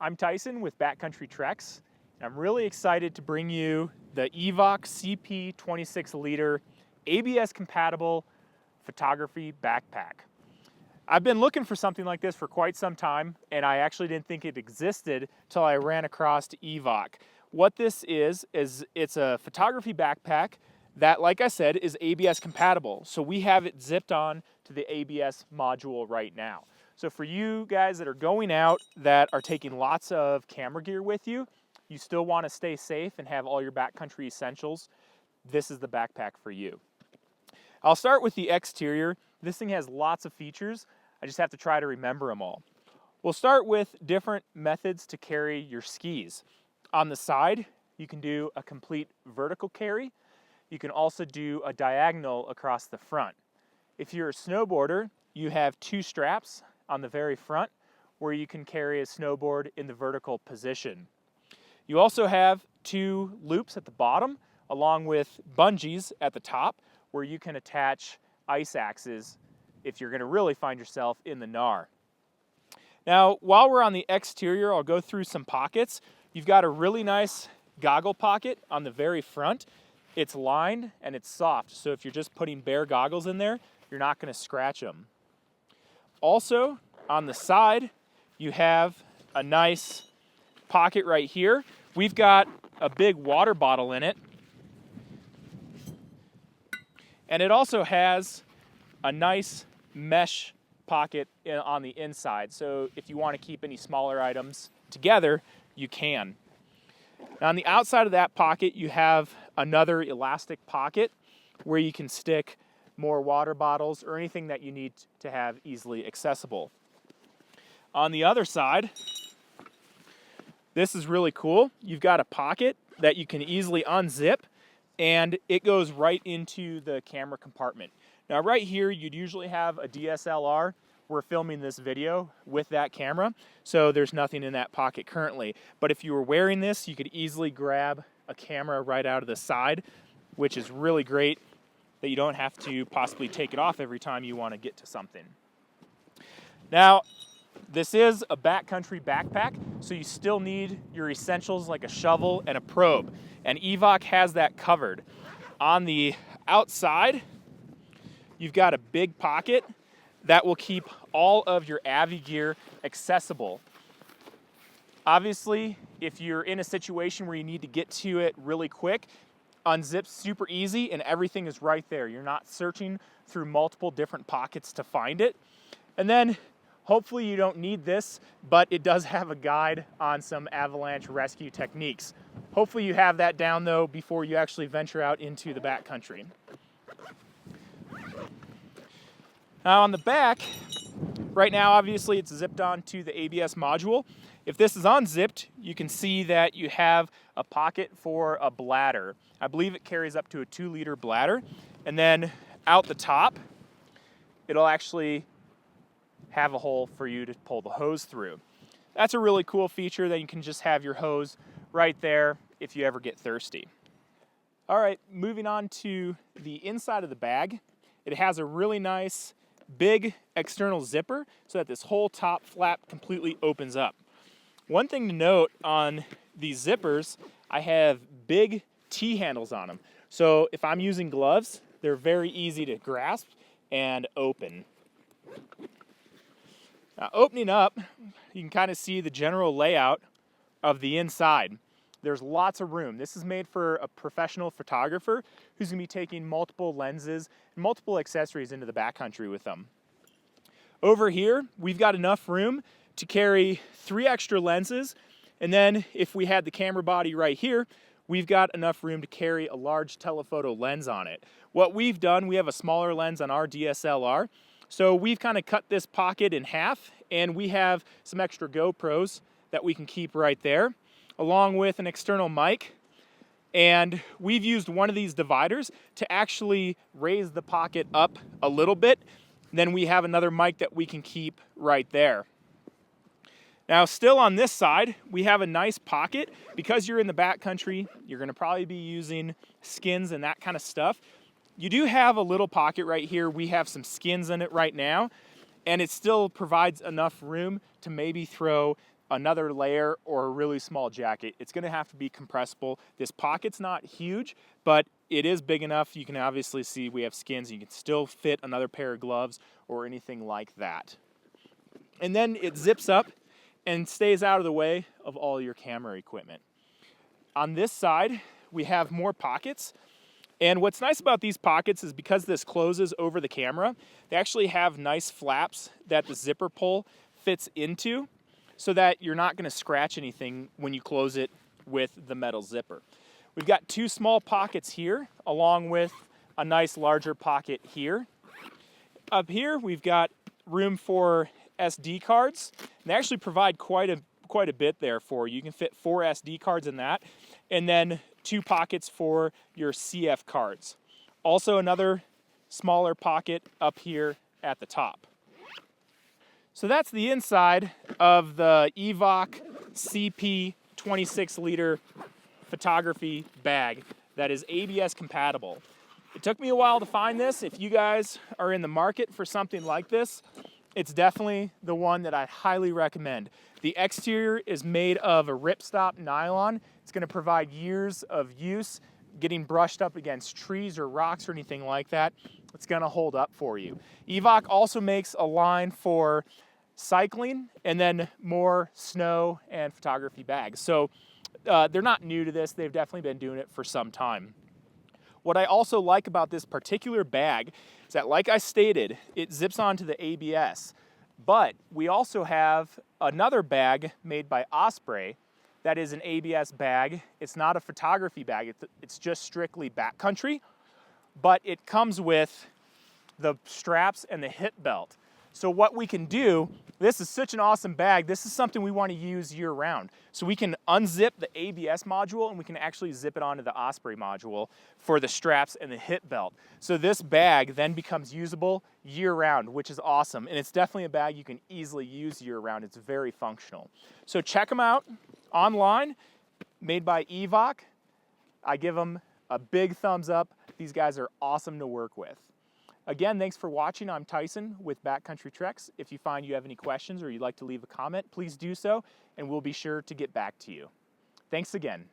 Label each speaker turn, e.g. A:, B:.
A: I'm Tyson with Backcountry Treks, and I'm really excited to bring you the Evoc CP 26-liter ABS compatible photography backpack. I've been looking for something like this for quite some time, and I actually didn't think it existed till I ran across Evoc. What this is it's a photography backpack that, like I said, is ABS compatible. So we have it zipped on to the ABS module right now. So for you guys that are going out that are taking lots of camera gear with you, you still want to stay safe and have all your backcountry essentials, this is the backpack for you. I'll start with the exterior. This thing has lots of features. I just have to try to remember them all. We'll start with different methods to carry your skis. On the side, you can do a complete vertical carry. You can also do a diagonal across the front. If you're a snowboarder, you have two straps on the very front where you can carry a snowboard in the vertical position. You also have two loops at the bottom along with bungees at the top where you can attach ice axes if you're going to really find yourself in the gnar. Now, while we're on the exterior, I'll go through some pockets. You've got a really nice goggle pocket on the very front. It's lined and it's soft, so if you're just putting bare goggles in there, you're not going to scratch them. Also, on the side, you have a nice pocket right here. We've got a big water bottle in it. And it also has a nice mesh pocket on the inside. So if you want to keep any smaller items together, you can. Now on the outside of that pocket, you have another elastic pocket where you can stick more water bottles or anything that you need to have easily accessible. On the other side, this is really cool. You've got a pocket that you can easily unzip, and it goes right into the camera compartment. Now right here, you'd usually have a DSLR. We're filming this video with that camera, so there's nothing in that pocket currently. But if you were wearing this, you could easily grab a camera right out of the side, which is really great that you don't have to possibly take it off every time you want to get to something. Now, this is a backcountry backpack, so you still need your essentials like a shovel and a probe, and Evoc has that covered. On the outside, you've got a big pocket that will keep all of your Avi gear accessible. Obviously, if you're in a situation where you need to get to it really quick, unzip's super easy and everything is right there. You're not searching through multiple different pockets to find it. And then hopefully you don't need this, but it does have a guide on some avalanche rescue techniques. Hopefully you have that down though before you actually venture out into the backcountry. Now on the back, right now obviously it's zipped on to the ABS module. If this is unzipped, you can see that you have a pocket for a bladder. I believe it carries up to a 2-liter bladder. And then out the top, it'll actually have a hole for you to pull the hose through. That's a really cool feature that you can just have your hose right there if you ever get thirsty. All right, moving on to the inside of the bag. It has a really nice big external zipper so that this whole top flap completely opens up. One thing to note on these zippers, I have big T-handles on them. So if I'm using gloves, they're very easy to grasp and open. Now opening up, you can kind of see the general layout of the inside. There's lots of room. This is made for a professional photographer who's going to be taking multiple lenses and multiple accessories into the backcountry with them. Over here, we've got enough room to carry 3 extra lenses, and then if we had the camera body right here, we've got enough room to carry a large telephoto lens on it. What we've done, we have a smaller lens on our DSLR, so we've kind of cut this pocket in half, and we have some extra GoPros that we can keep right there, along with an external mic. And we've used one of these dividers to actually raise the pocket up a little bit. Then we have another mic that we can keep right there. Now, still on this side, we have a nice pocket. Because you're in the backcountry, you're going to probably be using skins and that kind of stuff. You do have a little pocket right here. We have some skins in it right now, and it still provides enough room to maybe throw another layer or a really small jacket. It's gonna have to be compressible. This pocket's not huge, but it is big enough. You can obviously see we have skins. You can still fit another pair of gloves or anything like that. And then it zips up and stays out of the way of all your camera equipment. On this side, we have more pockets. And what's nice about these pockets is because this closes over the camera, they actually have nice flaps that the zipper pull fits into so that you're not gonna scratch anything when you close it with the metal zipper. We've got two small pockets here, along with a nice larger pocket here. Up here, we've got room for SD cards. They actually provide quite a bit there for you. You can fit 4 SD cards in that, and then 2 pockets for your CF cards. Also another smaller pocket up here at the top. So that's the inside of the Evoc CP 26-liter photography bag that is ABS compatible. It took me a while to find this. If you guys are in the market for something like this, it's definitely the one that I highly recommend. The exterior is made of a ripstop nylon. It's gonna provide years of use, getting brushed up against trees or rocks or anything like that. It's gonna hold up for you. Evoc also makes a line for cycling and then more snow and photography bags. So they're not new to this. They've definitely been doing it for some time. What I also like about this particular bag is that, like I stated, it zips onto the ABS. But we also have another bag made by Osprey that is an ABS bag. It's not a photography bag. It's just strictly backcountry, but it comes with the straps and the hip belt. So what we can do, this is such an awesome bag. This is something we want to use year round. So we can unzip the ABS module and we can actually zip it onto the Osprey module for the straps and the hip belt. So this bag then becomes usable year round, which is awesome. And it's definitely a bag you can easily use year round. It's very functional. So check them out online, made by Evoc. I give them a big thumbs up. These guys are awesome to work with. Again, thanks for watching. I'm Tyson with Backcountry Treks. If you find you have any questions or you'd like to leave a comment, please do so, and we'll be sure to get back to you. Thanks again.